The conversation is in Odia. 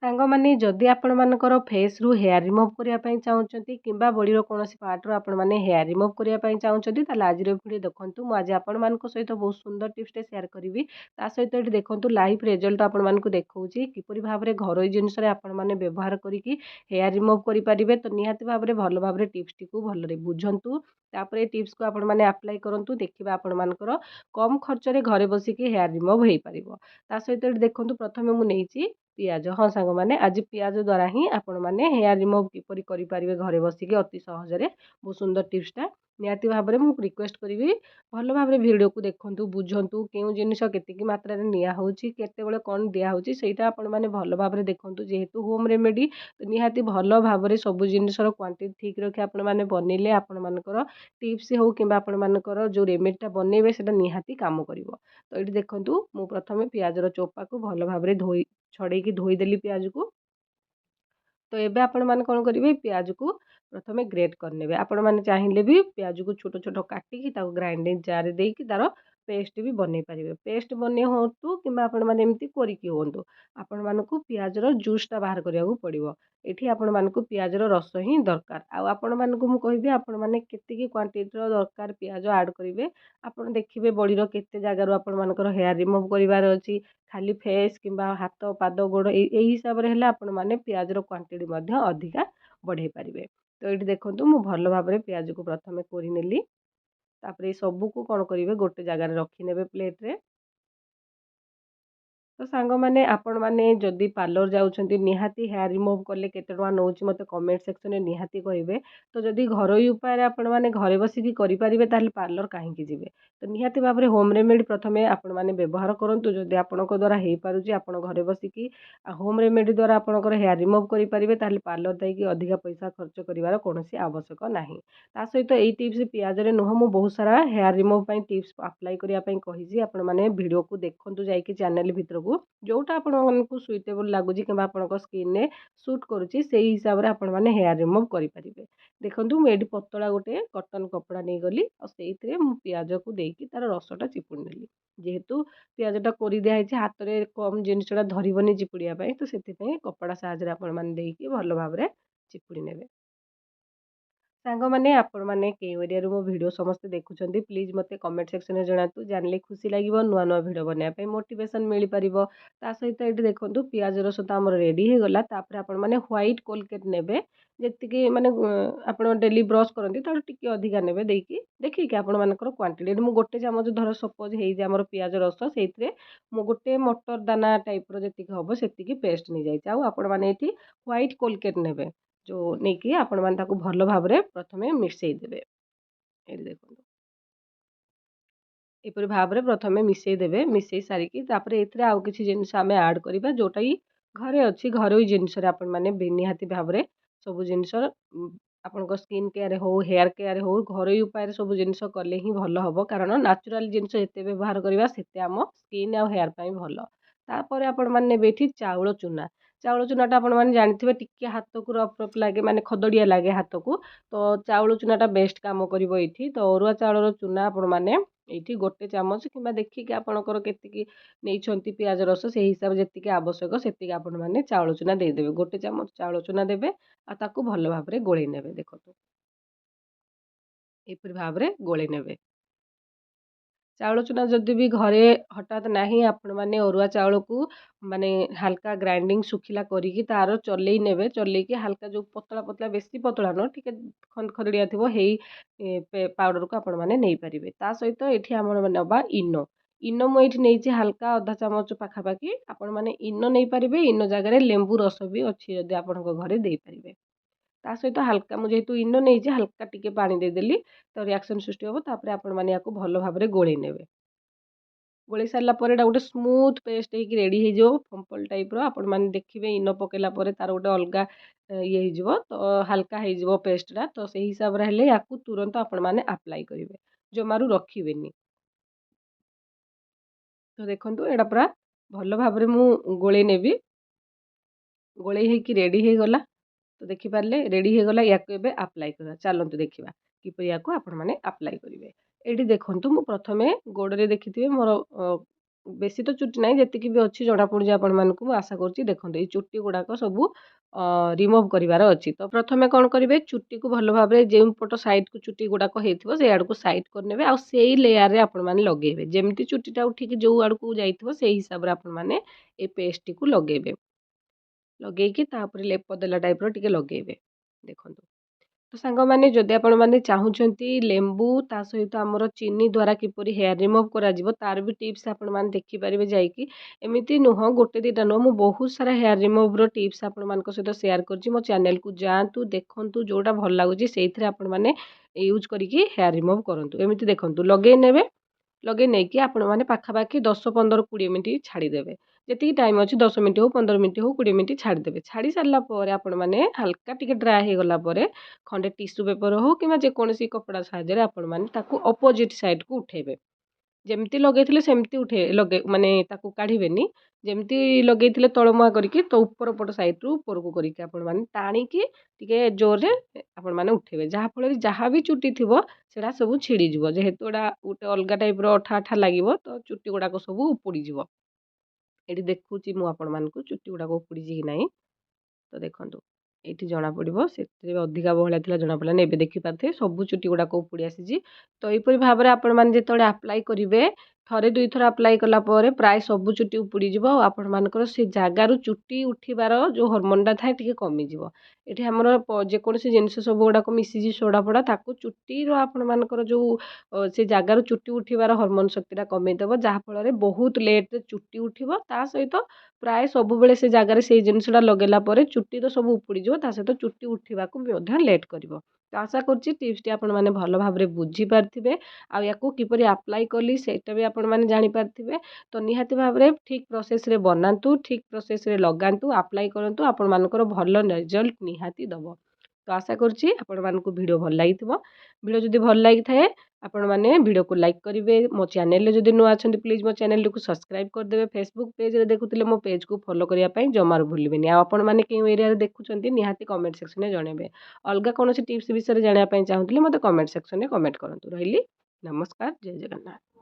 ସାଙ୍ଗମାନେ ଯଦି ଆପଣମାନଙ୍କର ଫେସ୍‌ରୁ ହେୟାର୍ ରିମୁଭ୍ କରିବା ପାଇଁ ଚାହୁଁଛନ୍ତି କିମ୍ବା ବଡ଼ିର କୌଣସି ପାର୍ଟରୁ ଆପଣମାନେ ହେୟାର୍ ରିମୁଭ୍ କରିବା ପାଇଁ ଚାହୁଁଛନ୍ତି ତାହେଲେ ଆଜିର ଭିଡ଼ିଓ ଦେଖନ୍ତୁ। ମୁଁ ଆଜି ଆପଣମାନଙ୍କ ସହିତ ବହୁତ ସୁନ୍ଦର ଟିପ୍ସଟେ ସେୟାର କରିବି। ତା ସହିତ ଏଠି ଦେଖନ୍ତୁ ଲାଇଭ୍ ରେଜଲ୍ଟ ଆପଣମାନଙ୍କୁ ଦେଖଉଛି କିପରି ଭାବରେ ଘରୋଇ ଜିନିଷରେ ଆପଣମାନେ ବ୍ୟବହାର କରିକି ହେୟାର୍ ରିମୁଭ୍ କରିପାରିବେ। ତ ନିହାତି ଭାବରେ ଭଲ ଭାବରେ ଟିପ୍ସଟିକୁ ଭଲରେ ବୁଝନ୍ତୁ। ତାପରେ ଏ ଟିପ୍ସକୁ ଆପଣମାନେ ଆପ୍ଲାଏ କରନ୍ତୁ। ଦେଖିବା ଆପଣମାନଙ୍କର କମ୍ ଖର୍ଚ୍ଚରେ ଘରେ ବସିକି ହେୟାର୍ ରିମୁଭ୍ ହେଇପାରିବ। ତା ସହିତ ଏଠି ଦେଖନ୍ତୁ ପ୍ରଥମେ ମୁଁ ନେଇଛି ପିଆଜ। ହଁ ସାଙ୍ଗମାନେ ଆଜି ପିଆଜ ଦ୍ୱାରା ହିଁ ଆପଣମାନେ ହେୟାର୍ ରିମୁଭ୍ କିପରି କରିପାରିବେ ଘରେ ବସିକି ଅତି ସହଜରେ। ବହୁତ ସୁନ୍ଦର ଟିପ୍ସଟା। ନିହାତି ଭାବରେ ମୁଁ ରିକ୍ୱେଷ୍ଟ କରିବି ଭଲ ଭାବରେ ଭିଡ଼ିଓକୁ ଦେଖନ୍ତୁ, ବୁଝନ୍ତୁ କେଉଁ ଜିନିଷ କେତିକି ମାତ୍ରାରେ ନିଆହେଉଛି, କେତେବେଳେ କ'ଣ ଦିଆହେଉଛି ସେଇଟା ଆପଣମାନେ ଭଲ ଭାବରେ ଦେଖନ୍ତୁ। ଯେହେତୁ ହୋମ୍ ରେମେଡ଼ି ନିହାତି ଭଲ ଭାବରେ ସବୁ ଜିନିଷର କ୍ୱାଣ୍ଟିଟି ଠିକ୍ ରଖି ଆପଣମାନେ ବନେଇଲେ ଆପଣମାନଙ୍କର ଟିପ୍ସ ହେଉ କିମ୍ବା ଆପଣମାନଙ୍କର ଯେଉଁ ରେମେଡ଼ିଟା ବନେଇବେ ସେଇଟା ନିହାତି କାମ କରିବ। ତ ଏଇଠି ଦେଖନ୍ତୁ ମୁଁ ପ୍ରଥମେ ପିଆଜର ଚୋପାକୁ ଭଲ ଭାବରେ ଛଡ଼େଇକି ଧୋଇଦେଲି ପିଆଜକୁ। ତ ଏବେ ଆପଣମାନେ କ'ଣ କରିବେ ପିଆଜକୁ ପ୍ରଥମେ ଗ୍ରେଟ୍ କରିନେବେ। ଆପଣମାନେ ଚାହିଁଲେ ବି ପିଆଜକୁ ଛୋଟ ଛୋଟ କାଟିକି ତାକୁ ଗ୍ରାଇଣ୍ଡିଙ୍ଗ ଜାର୍‌ରେ ଦେଇକି ତାର ପେଷ୍ଟ ବି ବନେଇ ପାରିବେ। ପେଷ୍ଟ ବନେଇ ହୁଅନ୍ତୁ କିମ୍ବା ଆପଣମାନେ ଏମିତି କୋରିକି ହୁଅନ୍ତୁ। ଆପଣମାନଙ୍କୁ ପିଆଜର ଜୁସ୍‌ଟା ବାହାର କରିବାକୁ ପଡ଼ିବ। ଏଠି ଆପଣମାନଙ୍କୁ ପିଆଜର ରସ ହିଁ ଦରକାର। ଆଉ ଆପଣମାନଙ୍କୁ ମୁଁ କହିବି ଆପଣମାନେ କେତିକି କ୍ୱାଣ୍ଟିଟିର ଦରକାର ପିଆଜ ଆଡ଼୍ କରିବେ। ଆପଣ ଦେଖିବେ ବଡ଼ିର କେତେ ଜାଗାରୁ ଆପଣମାନଙ୍କର ହେୟାର୍ ରିମୁଭ୍ କରିବାର ଅଛି। ଖାଲି ଫେସ୍ କିମ୍ବା ହାତ, ପାଦ, ଗୋଡ଼ ଏଇ ହିସାବରେ ହେଲେ ଆପଣମାନେ ପିଆଜର କ୍ୱାଣ୍ଟିଟି ମଧ୍ୟ ଅଧିକା ବଢ଼େଇ ପାରିବେ। ତ ଏଇଠି ଦେଖନ୍ତୁ ମୁଁ ଭଲ ଭାବରେ ପିଆଜକୁ ପ୍ରଥମେ କୋରିନେଲି। ତାପରେ ଏଇ ସବୁକୁ କ'ଣ କରିବେ ଗୋଟେ ଜାଗାରେ ରଖିନେବେ ପ୍ଲେଟ୍‌ରେ। ତ ସାଙ୍ଗମାନେ ଆପଣମାନେ ଯଦି ପାର୍ଲର ଯାଉଛନ୍ତି ନିହାତି ହେୟାର୍ ରିମୁଭ୍ କଲେ କେତେ ଟଙ୍କା ନେଉଛି ମୋତେ କମେଣ୍ଟ ସେକ୍ସନରେ ନିହାତି କହିବେ। ତ ଯଦି ଘରୋଇ ଉପାୟରେ ଆପଣମାନେ ଘରେ ବସିକି କରିପାରିବେ ତାହେଲେ ପାର୍ଲର କାହିଁକି ଯିବେ। ତ ନିହାତି ଭାବରେ ହୋମ୍ ରେମେଡ଼ି ପ୍ରଥମେ ଆପଣମାନେ ବ୍ୟବହାର କରନ୍ତୁ। ଯଦି ଆପଣଙ୍କ ଦ୍ୱାରା ହେଇପାରୁଛି ଆପଣ ଘରେ ବସିକି ହୋମ୍ ରେମେଡ଼ି ଦ୍ୱାରା ଆପଣଙ୍କର ହେୟାର୍ ରିମୁଭ୍ କରିପାରିବେ ତାହେଲେ ପାର୍ଲର ଯାଇକି ଅଧିକା ପଇସା ଖର୍ଚ୍ଚ କରିବାର କୌଣସି ଆବଶ୍ୟକ ନାହିଁ। ତା ସହିତ ଏଇ ଟିପ୍ସ ପିଆଜରେ ନୁହଁ ମୁଁ ବହୁତ ସାରା ହେୟାର୍ ରିମୁଭ୍ ପାଇଁ ଟିପ୍ସ ଆପ୍ଲାଏ କରିବା ପାଇଁ କହିଛି। ଆପଣମାନେ ଭିଡ଼ିଓକୁ ଦେଖନ୍ତୁ ଯାଇକି ଚ୍ୟାନେଲ୍ ଭିତରକୁ ଯେଉଁଟା ଆପଣମାନଙ୍କୁ ସୁଇଟେବୁଲ୍ ଲାଗୁଛି କିମ୍ବା ଆପଣଙ୍କ ସ୍କିନ୍‌ରେ ସୁଟ୍ କରୁଛି ସେଇ ହିସାବରେ ଆପଣମାନେ ହେୟାର୍ ରିମୁଭ୍ କରିପାରିବେ। ଦେଖନ୍ତୁ ମୁଁ ଏଇଠି ପତଳା ଗୋଟେ କଟନ୍ କପଡ଼ା ନେଇଗଲି ଆଉ ସେଇଥିରେ ମୁଁ ପିଆଜକୁ ଦେଇକି ତାର ରସଟା ଚିପୁଡ଼ି ନେଲି। ଯେହେତୁ ପିଆଜଟା କୋରି ଦିଆହେଇଛି ହାତରେ କମ୍ ଜିନିଷଟା ଧରିବନି ଚିପୁଡ଼ିବା ପାଇଁ ତ ସେଥିପାଇଁ କପଡ଼ା ସାହାଯ୍ୟରେ ଆପଣମାନେ ଦେଇକି ଭଲ ଭାବରେ ଚିପୁଡ଼ି ନେବେ। ସାଙ୍ଗମାନେ ଆପଣମାନେ କେଉଁ ଏରିଆରୁ ମୋ ଭିଡ଼ିଓ ସମସ୍ତେ ଦେଖୁଛନ୍ତି ପ୍ଲିଜ୍ ମୋତେ କମେଣ୍ଟ ସେକ୍ସନରେ ଜଣାନ୍ତୁ। ଜାଣିଲେ ଖୁସି ଲାଗିବ, ନୂଆ ନୂଆ ଭିଡ଼ିଓ ବନେଇବା ପାଇଁ ମୋଟିଭେସନ୍ ମିଳିପାରିବ। ତା ସହିତ ଏଇଠି ଦେଖନ୍ତୁ ପିଆଜ ରସ ତ ଆମର ରେଡ଼ି ହେଇଗଲା। ତାପରେ ଆପଣମାନେ ହ୍ୱାଇଟ୍ କୋଲଗେଟ୍ ନେବେ। ଯେତିକି ମାନେ ଆପଣ ଡେଲି ବ୍ରସ୍ କରନ୍ତି ତାଠୁ ଟିକେ ଅଧିକା ନେବେ ଦେଇକି ଦେଖିକି ଆପଣମାନଙ୍କର କ୍ୱାଣ୍ଟିଟି। ଏଠି ମୁଁ ଗୋଟେ ଚାମଚ ଧର ସପୋଜ୍ ହେଇଛି ଆମର ପିଆଜ ରସ ସେଇଥିରେ ମୁଁ ଗୋଟେ ମଟର ଦାନା ଟାଇପ୍‌ର ଯେତିକି ହେବ ସେତିକି ପେଷ୍ଟ ନେଇଯାଇଛି। ଆଉ ଆପଣମାନେ ଏଠି ହ୍ୱାଇଟ୍ କୋଲଗେଟ୍ ନେବେ। ଯେଉଁ ନେଇକି ଆପଣମାନେ ତାକୁ ଭଲ ଭାବରେ ପ୍ରଥମେ ମିଶାଇ ଦେବେ। ଏଇଠି ଦେଖନ୍ତୁ ଏପରି ଭାବରେ ପ୍ରଥମେ ମିଶାଇ ଦେବେ। ମିଶାଇ ସାରିକି ତାପରେ ଏଥିରେ ଆଉ କିଛି ଜିନିଷ ଆମେ ଆଡ଼୍ କରିବା ଯେଉଁଟାକି ଘରେ ଅଛି। ଘରୋଇ ଜିନିଷରେ ଆପଣମାନେ ନିହାତି ଭାବରେ ସବୁ ଜିନିଷ ଆପଣଙ୍କ ସ୍କିନ୍ କେୟାର ହେଉ ହେୟାର୍ କେୟାର ହେଉ ଘରୋଇ ଉପାୟରେ ସବୁ ଜିନିଷ କଲେ ହିଁ ଭଲ ହେବ। କାରଣ ନ୍ୟାଚୁରାଲ୍ ଜିନିଷ ଯେତେ ବ୍ୟବହାର କରିବା ସେତେ ଆମ ସ୍କିନ୍ ଆଉ ହେୟାର୍ ପାଇଁ ଭଲ। ତାପରେ ଆପଣମାନେ ନେବେ ଏଠି ଚାଉଳ ଚୂନା। ଚାଉଳ ଚୂନାଟା ଆପଣମାନେ ଜାଣିଥିବେ ଟିକେ ହାତକୁ ରଫ୍ ରଫ୍ ଲାଗେ ମାନେ ଖଦଡ଼ିଆ ଲାଗେ ହାତକୁ। ତ ଚାଉଳ ଚୂନାଟା ବେଷ୍ଟ କାମ କରିବ ଏଇଠି। ତ ଅରୁଆ ଚାଉଳର ଚୂନା ଆପଣମାନେ ଏଇଠି ଗୋଟେ ଚାମଚ କିମ୍ବା ଦେଖିକି ଆପଣଙ୍କର କେତିକି ନେଇଛନ୍ତି ପିଆଜ ରସ ସେଇ ହିସାବରେ ଯେତିକି ଆବଶ୍ୟକ ସେତିକି ଆପଣମାନେ ଚାଉଳ ଚୂନା ଦେଇଦେବେ। ଗୋଟେ ଚାମଚ ଚାଉଳ ଚୂନା ଦେବେ ଆଉ ତାକୁ ଭଲ ଭାବରେ ଗୋଳେଇ ନେବେ। ଦେଖନ୍ତୁ ଏପରି ଭାବରେ ଗୋଳେଇ ନେବେ। ଚାଉଳ ଚୂନା ଯଦି ବି ଘରେ ହଠାତ୍ ନାହିଁ ଆପଣମାନେ ଅରୁଆ ଚାଉଳକୁ ମାନେ ହାଲକା ଗ୍ରାଇଣ୍ଡିଙ୍ଗ ଶୁଖିଲା କରିକି ତାର ଚଲେଇ ନେବେ। ଚଲେଇକି ହାଲକା ଯେଉଁ ପତଳା ପତଳା ବେଶୀ ପତଳା ନୁହଁ ଟିକେ ଖଦଡ଼ିଆ ଥିବ ହେଇ ପାଉଡ଼ରକୁ ଆପଣମାନେ ନେଇପାରିବେ। ତା ସହିତ ଏଠି ଆମର ନେବା ଇନୋ। ଇନୋ ମୁଁ ଏଇଠି ନେଇଛି ହାଲକା ଅଧା ଚାମଚ ପାଖାପାଖି। ଆପଣମାନେ ଇନୋ ନେଇପାରିବେ। ଇନୋ ଜାଗାରେ ଲେମ୍ବୁ ରସ ବି ଅଛି ଯଦି ଆପଣଙ୍କ ଘରେ ଦେଇପାରିବେ। ତା ସହିତ ହାଲକା ମୁଁ ଯେହେତୁ ଇନୋ ନେଇଛି ହାଲକା ଟିକେ ପାଣି ଦେଇଦେଲି ତ ରିଆକ୍ସନ୍ ସୃଷ୍ଟି ହେବ। ତାପରେ ଆପଣମାନେ ୟାକୁ ଭଲ ଭାବରେ ଗୋଳେଇ ନେବେ। ଗୋଳେଇ ସାରିଲା ପରେ ଏଇଟା ଗୋଟେ ସ୍ମୁଥ୍ ପେଷ୍ଟ ହେଇକି ରେଡ଼ି ହେଇଯିବ ଫମ୍ପଲ୍ ଟାଇପ୍‌ର। ଆପଣମାନେ ଦେଖିବେ ଇନୋ ପକାଇଲା ପରେ ତାର ଗୋଟେ ଅଲଗା ଇଏ ହେଇଯିବ ତ ହାଲକା ହେଇଯିବ ପେଷ୍ଟଟା। ତ ସେଇ ହିସାବରେ ହେଲେ ୟାକୁ ତୁରନ୍ତ ଆପଣମାନେ ଆପ୍ଲାଏ କରିବେ, ଜମାରୁ ରଖିବେନି। ତ ଦେଖନ୍ତୁ ଏଇଟା ପୁରା ଭଲ ଭାବରେ ମୁଁ ଗୋଳେଇ ନେବି। ଗୋଳେଇ ହେଇକି ରେଡ଼ି ହେଇଗଲା। ତ ଦେଖିପାରିଲେ ରେଡ଼ି ହେଇଗଲା। ୟାକୁ ଏବେ ଆପ୍ଲାଏ କରିବା। ଚାଲନ୍ତୁ ଦେଖିବା କିପରି ୟାକୁ ଆପଣମାନେ ଆପ୍ଲାଏ କରିବେ। ଏଇଠି ଦେଖନ୍ତୁ ମୁଁ ପ୍ରଥମେ ଗୋଡ଼ରେ ଦେଖିଥିବେ ମୋର ବେଶୀ ତ ଚୁଟି ନାହିଁ, ଯେତିକି ବି ଅଛି ଜଣାପଡ଼ୁଛି ଆପଣମାନଙ୍କୁ। ମୁଁ ଆଶା କରୁଛି ଦେଖନ୍ତୁ ଏଇ ଚୁଟି ଗୁଡ଼ାକ ସବୁ ରିମୁଭ୍ କରିବାର ଅଛି। ତ ପ୍ରଥମେ କ'ଣ କରିବେ, ଚୁଟିକୁ ଭଲ ଭାବରେ ଯେଉଁ ପଟ ସାଇଡ଼୍‌କୁ ଚୁଟି ଗୁଡ଼ାକ ହେଇଥିବ ସେଇ ଆଡ଼କୁ ସାଇଡ଼୍ କରିନେବେ ଆଉ ସେଇ ଲେୟାରରେ ଆପଣମାନେ ଲଗେଇବେ। ଯେମିତି ଚୁଟିଟା ଉଠିକି ଯୋଉ ଆଡ଼କୁ ଯାଇଥିବ ସେଇ ହିସାବରେ ଆପଣମାନେ ଏ ପେଷ୍ଟଟିକୁ ଲଗେଇବେ। ଲଗେଇକି ତାପରେ ଲେପ ଦେଲା ଟାଇପ୍‌ର ଟିକେ ଲଗେଇବେ। ଦେଖନ୍ତୁ। ତ ସାଙ୍ଗମାନେ ଯଦି ଆପଣମାନେ ଚାହୁଁଛନ୍ତି ଲେମ୍ବୁ ତା ସହିତ ଆମର ଚିନି ଦ୍ୱାରା କିପରି ହେୟାର୍ ରିମୁଭ୍ କରାଯିବ ତାର ବି ଟିପ୍ସ ଆପଣମାନେ ଦେଖିପାରିବେ ଯାଇକି। ଏମିତି ନୁହଁ, ଗୋଟେ ଦିଟା ନୁହଁ, ମୁଁ ବହୁତ ସାରା ହେୟାର୍ ରିମୁଭ୍‌ର ଟିପ୍ସ ଆପଣମାନଙ୍କ ସହିତ ସେୟାର କରିଛି। ମୋ ଚ୍ୟାନେଲକୁ ଯାଆନ୍ତୁ, ଦେଖନ୍ତୁ, ଯୋଉଟା ଭଲ ଲାଗୁଛି ସେଇଥିରେ ଆପଣମାନେ ୟୁଜ୍ କରିକି ହେୟାର୍ ରିମୁଭ୍ କରନ୍ତୁ। ଏମିତି ଦେଖନ୍ତୁ ଲଗେଇ ନେବେ। ଲଗେଇ ନେଇକି ଆପଣମାନେ ପାଖାପାଖି 10, 15, 20 ମିନିଟ୍ ଛାଡ଼ିଦେବେ। ଯେତିକି ଟାଇମ୍ ଅଛି 10 ମିନିଟ୍ ହଉ, 15 ମିନିଟ୍ ହଉ, 20 ମିନିଟ୍ ଛାଡ଼ିଦେବେ। ଛାଡ଼ି ସାରିଲା ପରେ ଆପଣମାନେ ହାଲକା ଟିକେ ଡ୍ରାଏ ହେଇଗଲା ପରେ ଖଣ୍ଡେ ଟିସ୍ୟୁ ପେପର ହଉ କିମ୍ବା ଯେକୌଣସି କପଡ଼ା ସାହାଯ୍ୟରେ ଆପଣମାନେ ତାକୁ ଅପୋଜିଟ୍ ସାଇଡ଼୍‌କୁ ଉଠେଇବେ। ଯେମିତି ଲଗେଇଥିଲେ ସେମିତି ମାନେ ତାକୁ କାଢ଼ିବେନି। ଯେମିତି ଲଗେଇଥିଲେ ତଳମୁହାଁ କରିକି ତ ଉପର ପଟ ସାଇଡ଼୍‌ରୁ ଉପରକୁ କରିକି ଆପଣମାନେ ଟାଣିକି ଟିକେ ଜୋରରେ ଆପଣମାନେ ଉଠେଇବେ। ଯାହାଫଳରେ ଯାହା ବି ଚୁଟି ଥିବ ସେଟା ସବୁ ଛିଡ଼ିଯିବ। ଯେହେତୁ ଏଟା ଗୋଟେ ଅଲଗା ଟାଇପ୍‌ର ଅଠା ଅଠା ଲାଗିବ ତ ଚୁଟି ଗୁଡ଼ାକ ସବୁ ଉପୁଡ଼ିଯିବ। ଏଠି ଦେଖୁଛି ମୁଁ ଆପଣମାନଙ୍କୁ ଚୁଟି ଗୁଡ଼ାକ ଉପୁଡ଼ିଛି କି ନାହିଁ। ତ ଦେଖନ୍ତୁ ଏଇଠି ଜଣାପଡ଼ିବ, ସେଥିରେ ଅଧିକା ବହଳିଆ ଥିଲା ଜଣାପଡ଼ିଲାନି। ଏବେ ଦେଖିପାରୁଥିବେ ସବୁ ଚୁଟି ଗୁଡ଼ାକ ଉପୁଡ଼ି ଆସିଛି। ତ ଏହିପରି ଭାବରେ ଆପଣମାନେ ଯେତେବେଳେ ଆପ୍ଲାଏ କରିବେ, ଥରେ 2 ଥର ଆପ୍ଲାଏ କଲା ପରେ ପ୍ରାୟ ସବୁ ଚୁଟି ଉପୁଡ଼ିଯିବ ଆଉ ଆପଣମାନଙ୍କର ସେ ଜାଗାରୁ ଚୁଟି ଉଠିବାର ଯେଉଁ ହରମୋନ୍‌ଟା ଥାଏ ଟିକେ କମିଯିବ। ଏଠି ଆମର ଯେକୌଣସି ଜିନିଷ ସବୁ ଗୁଡ଼ାକ ମିଶିଛି ସୋଡ଼ା ଫୋଡ଼ା, ତାକୁ ଚୁଟିର ଆପଣମାନଙ୍କର ଯେଉଁ ସେ ଜାଗାରୁ ଚୁଟି ଉଠିବାର ହରମୋନ୍ ଶକ୍ତିଟା କମେଇଦେବ। ଯାହାଫଳରେ ବହୁତ ଲେଟ୍‌ରେ ଚୁଟି ଉଠିବ। ତା ସହିତ ପ୍ରାୟ ସବୁବେଳେ ସେ ଜାଗାରେ ସେଇ ଜିନିଷଟା ଲଗେଇଲା ପରେ ଚୁଟି ତ ସବୁ ଉପୁଡ଼ିଯିବ, ତା ସହିତ ଚୁଟି ଉଠିବାକୁ ବି ମଧ୍ୟ ଲେଟ୍ କରିବ। ତ ଆଶା କରୁଛି ଟିପ୍ସଟି ଆପଣମାନେ ଭଲ ଭାବରେ ବୁଝିପାରିଥିବେ ଆଉ ୟାକୁ କିପରି ଆପ୍ଲାଏ କଲି ସେଇଟା ବି ଆପଣମାନେ ଜାଣିପାରିଥିବେ। ତ ନିହାତି ଭାବରେ ଠିକ୍ ପ୍ରୋସେସ୍‌ରେ ବନାନ୍ତୁ, ଠିକ୍ ପ୍ରୋସେସ୍‌ରେ ଲଗାନ୍ତୁ, ଆପ୍ଲାଏ କରନ୍ତୁ, ଆପଣମାନଙ୍କର ଭଲ ରେଜଲ୍ଟ ନିହାତି ଦେବ। ତ ଆଶା କରୁଛି ଆପଣମାନଙ୍କୁ ଭିଡ଼ିଓ ଭଲ ଲାଗିଥିବ। ଭିଡ଼ିଓ ଯଦି ଭଲ ଲାଗିଥାଏ ଆପଣମାନେ ଭିଡ଼ିଓକୁ ଲାଇକ୍ କରିବେ। ମୋ ଚ୍ୟାନେଲରେ ଯଦି ନୂଆ ଅଛନ୍ତି ପ୍ଲିଜ୍ ମୋ ଚ୍ୟାନେଲଟିକୁ ସବସ୍କ୍ରାଇବ୍ କରିଦେବେ। ଫେସବୁକ୍ ପେଜ୍‌ରେ ଦେଖୁଥିଲେ ମୋ ପେଜ୍‌କୁ ଫଲୋ କରିବା ପାଇଁ ଜମାରୁ ଭୁଲିବେନି। ଆଉ ଆପଣମାନେ କେଉଁ ଏରିଆରେ ଦେଖୁଛନ୍ତି ନିହାତି କମେଣ୍ଟ ସେକ୍ସନ୍‌ରେ ଜଣାଇବେ। ଅଲଗା କୌଣସି ଟିପ୍ସ ବିଷୟରେ ଜାଣିବା ପାଇଁ ଚାହୁଁଥିଲେ ମୋତେ କମେଣ୍ଟ ସେକ୍ସନ୍‌ରେ କମେଣ୍ଟ କରନ୍ତୁ। ରହିଲି, ନମସ୍କାର, ଜୟ ଜଗନ୍ନାଥ।